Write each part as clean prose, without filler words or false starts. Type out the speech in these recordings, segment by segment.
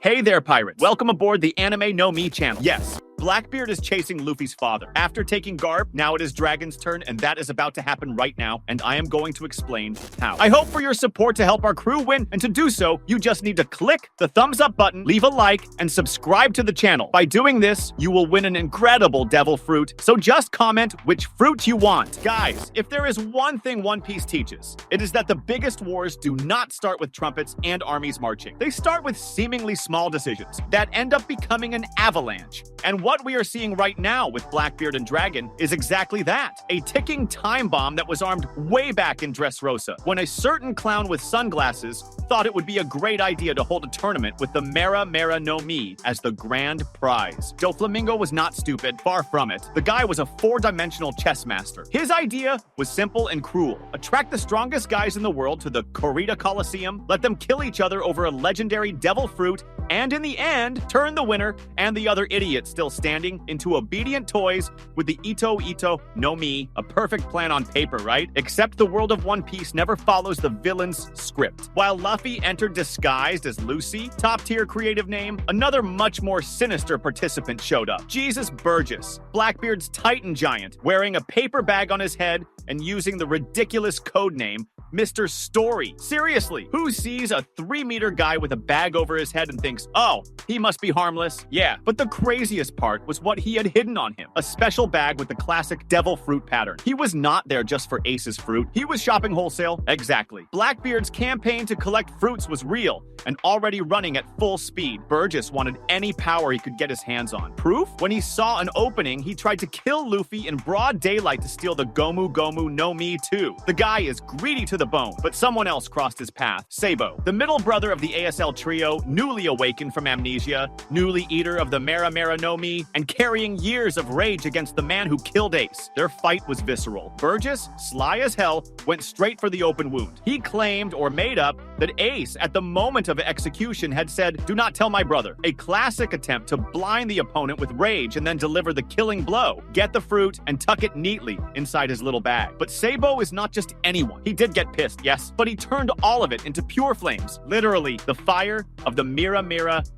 Hey there, pirates. Welcome aboard the Anime No Me channel. Yes, Blackbeard is chasing Luffy's father. After taking Garb, now it is Dragon's turn, and that is about to happen right now, and I am going to explain how. I hope for your support to help our crew win, and to do so, you just need to click the thumbs up button, leave a like, and subscribe to the channel. By doing this, you will win an incredible devil fruit, so just comment which fruit you want. Guys, if there is one thing One Piece teaches, it is that the biggest wars do not start with trumpets and armies marching. They start with seemingly small decisions that end up becoming an avalanche. And what we are seeing right now with Blackbeard and Dragon is exactly that. A ticking time bomb that was armed way back in Dressrosa, when a certain clown with sunglasses thought it would be a great idea to hold a tournament with the animenomi as the grand prize. Doflamingo was not stupid, far from it. The guy was a four-dimensional chess master. His idea was simple and cruel. Attract the strongest guys in the world to the Corrida Coliseum, let them kill each other over a legendary devil fruit, and in the end, turn the winner and the other idiot still standing into obedient toys with the Ito no Mi, a perfect plan on paper, right? Except the world of One Piece never follows the villain's script. While Luffy entered disguised as Lucy, top-tier creative name, another much more sinister participant showed up. Jesus Burgess, Blackbeard's Titan giant, wearing a paper bag on his head and using the ridiculous code name Mr. Story. Seriously, who sees a 3-meter guy with a bag over his head and thinks, oh, he must be harmless? Yeah, but the craziest part was what he had hidden on him. A special bag with the classic devil fruit pattern. He was not there just for Ace's fruit. He was shopping wholesale. Exactly. Blackbeard's campaign to collect fruits was real and already running at full speed. Burgess wanted any power he could get his hands on. Proof? When he saw an opening, he tried to kill Luffy in broad daylight to steal the Gomu no Mi too. The guy is greedy to the bone, but someone else crossed his path. Sabo, the middle brother of the ASL trio, newly awakened from amnesia, newly eater of the animenomi, and carrying years of rage against the man who killed Ace. Their fight was visceral. Burgess, sly as hell, went straight for the open wound. He claimed, or made up, that Ace, at the moment of execution, had said, "Do not tell my brother." A classic attempt to blind the opponent with rage and then deliver the killing blow. Get the fruit and tuck it neatly inside his little bag. But Sabo is not just anyone. He did get pissed, yes, but he turned all of it into pure flames. Literally, the fire of the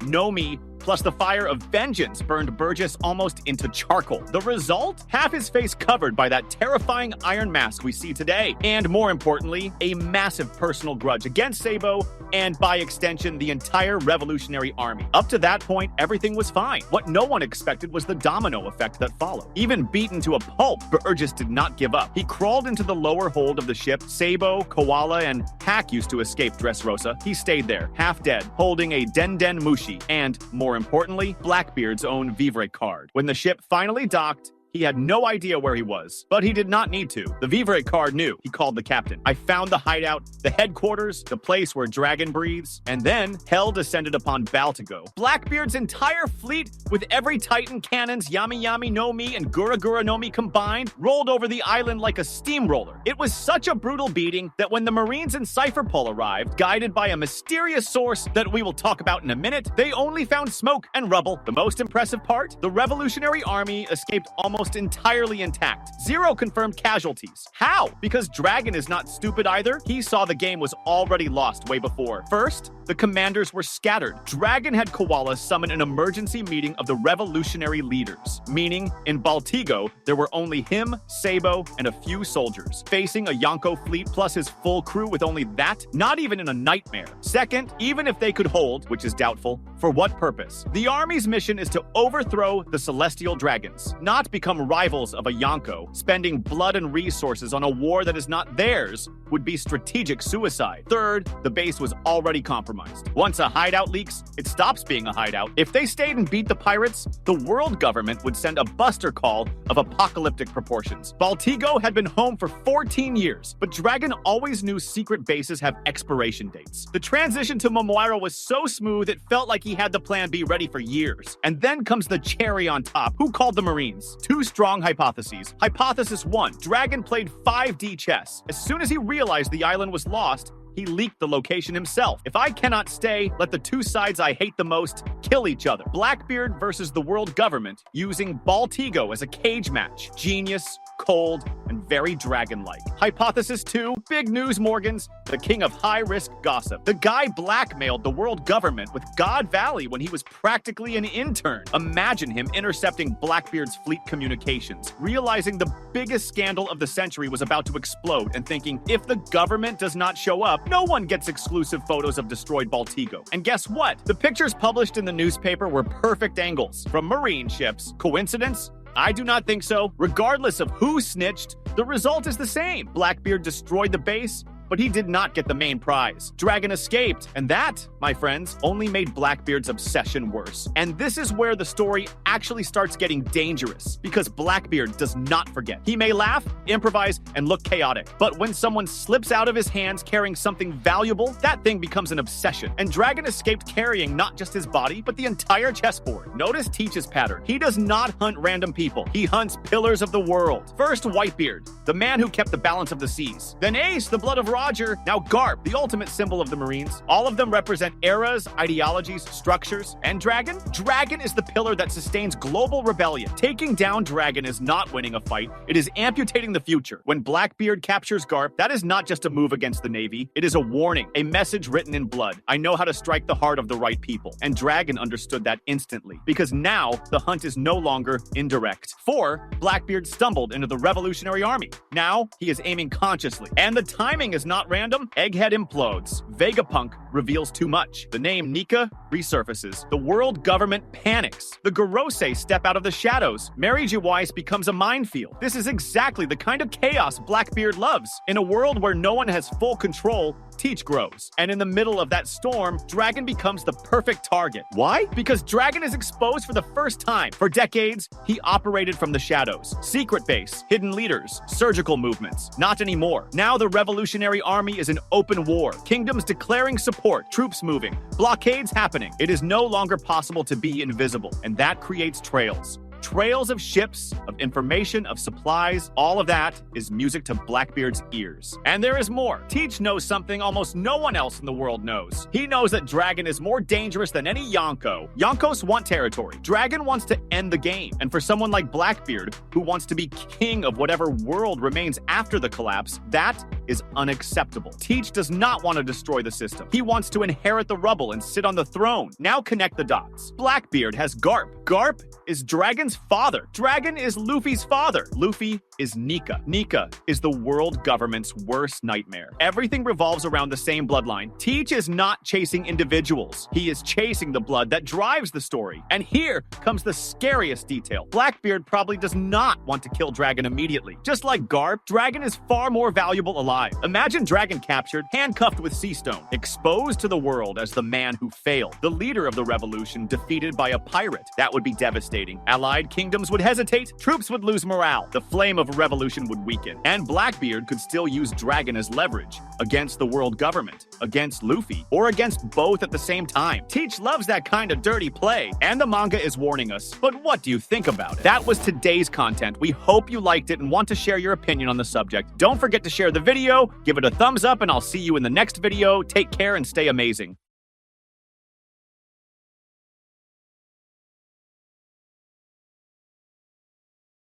no Mi plus the fire of vengeance burned Burgess almost into charcoal. The result? Half his face covered by that terrifying iron mask we see today. And more importantly, a massive personal grudge against Sabo and, by extension, the entire Revolutionary Army. Up to that point, everything was fine. What no one expected was the domino effect that followed. Even beaten to a pulp, Burgess did not give up. He crawled into the lower hold of the ship. Sabo, Koala, and Hack used to escape Dressrosa. He stayed there, half dead, holding a Den Mushi and, more importantly, Blackbeard's own Vivre card. When the ship finally docked, he had no idea where he was, but he did not need to. The Vivre card knew. He called the captain. I found the hideout, the headquarters, the place where Dragon breathes, and then hell descended upon Baltigo. Blackbeard's entire fleet, with every Titan cannons, Yami no Mi and Gura no Mi combined, rolled over the island like a steamroller. It was such a brutal beating that when the Marines in Cypher Pole arrived, guided by a mysterious source that we will talk about in a minute, they only found smoke and rubble. The most impressive part? The Revolutionary Army escaped almost entirely intact. 0 confirmed casualties. How? Because Dragon is not stupid either. He saw the game was already lost way before. First, the commanders were scattered. Dragon had Koala summon an emergency meeting of the revolutionary leaders, meaning in Baltigo, there were only him, Sabo, and a few soldiers. Facing a Yonko fleet plus his full crew with only that? Not even in a nightmare. Second, even if they could hold, which is doubtful, for what purpose? The army's mission is to overthrow the Celestial Dragons, not become rivals of a Yonko. Spending blood and resources on a war that is not theirs would be strategic suicide. Third, the base was already compromised. Once a hideout leaks, it stops being a hideout. If they stayed and beat the pirates, the world government would send a buster call of apocalyptic proportions. Baltigo had been home for 14 years, but Dragon always knew secret bases have expiration dates. The transition to Momoiro was so smooth it felt like he had the plan B ready for years. And then comes the cherry on top. Who called the Marines? 2 strong hypotheses. Hypothesis 1, Dragon played 5D chess. As soon as he realized the island was lost, he leaked the location himself. If I cannot stay, let the two sides I hate the most kill each other. Blackbeard versus the world government using Baltigo as a cage match. Genius, cold, and very dragon-like. Hypothesis 2, big news Morgans, the king of high-risk gossip. The guy blackmailed the world government with God Valley when he was practically an intern. Imagine him intercepting Blackbeard's fleet communications, realizing the biggest scandal of the century was about to explode and thinking, if the government does not show up, no one gets exclusive photos of destroyed Baltigo. And guess what? The pictures published in the newspaper were perfect angles from marine ships. Coincidence? I do not think so. Regardless of who snitched, the result is the same. Blackbeard destroyed the base, but he did not get the main prize. Dragon escaped, and that, my friends, only made Blackbeard's obsession worse. And this is where the story actually starts getting dangerous, because Blackbeard does not forget. He may laugh, improvise, and look chaotic, but when someone slips out of his hands carrying something valuable, that thing becomes an obsession. And Dragon escaped carrying not just his body, but the entire chessboard. Notice Teach's pattern. He does not hunt random people. He hunts pillars of the world. First, Whitebeard, the man who kept the balance of the seas. Then Ace, the blood of Roger. Now Garp, the ultimate symbol of the Marines. All of them represent eras, ideologies, structures. And Dragon? Dragon is the pillar that sustains global rebellion. Taking down Dragon is not winning a fight. It is amputating the future. When Blackbeard captures Garp, that is not just a move against the Navy. It is a warning, a message written in blood. I know how to strike the heart of the right people. And Dragon understood that instantly, because now the hunt is no longer indirect. 4, Blackbeard stumbled into the Revolutionary Army. Now he is aiming consciously. And the timing is not random. Egghead implodes. Vegapunk reveals too much. The name Nika resurfaces. The world government panics. The Gorosei step out of the shadows. Mary J. Weiss becomes a minefield. This is exactly the kind of chaos Blackbeard loves. In a world where no one has full control, Teach grows. And in the middle of that storm, Dragon becomes the perfect target. Why? Because Dragon is exposed for the first time. For decades, he operated from the shadows. Secret base, hidden leaders, surgical movements. Not anymore. Now the Revolutionary Army is an open war. Kingdoms declaring support, troops moving, blockades happening. It is no longer possible to be invisible, and that creates trails. Trails of ships, of information, of supplies, all of that is music to Blackbeard's ears. And there is more. Teach knows something almost no one else in the world knows. He knows that Dragon is more dangerous than any Yonko. Yonkos want territory. Dragon wants to end the game. And for someone like Blackbeard, who wants to be king of whatever world remains after the collapse, that is unacceptable. Teach does not want to destroy the system. He wants to inherit the rubble and sit on the throne. Now connect the dots. Blackbeard has Garp. Garp is Dragon's father. Dragon is Luffy's father. Luffy is Nika. Nika is the world government's worst nightmare. Everything revolves around the same bloodline. Teach is not chasing individuals. He is chasing the blood that drives the story. And here comes the scariest detail. Blackbeard probably does not want to kill Dragon immediately. Just like Garp, Dragon is far more valuable alive. Imagine Dragon captured, handcuffed with Sea Stone, exposed to the world as the man who failed, the leader of the revolution defeated by a pirate. That would be devastating. Allied kingdoms would hesitate, troops would lose morale, the flame of revolution would weaken, and Blackbeard could still use Dragon as leverage against the world government, against Luffy, or against both at the same time. Teach loves that kind of dirty play, and the manga is warning us. But what do you think about it? That was today's content. We hope you liked it and want to share your opinion on the subject. Don't forget to share the video, give it a thumbs up, and I'll see you in the next video. Take care and stay amazing.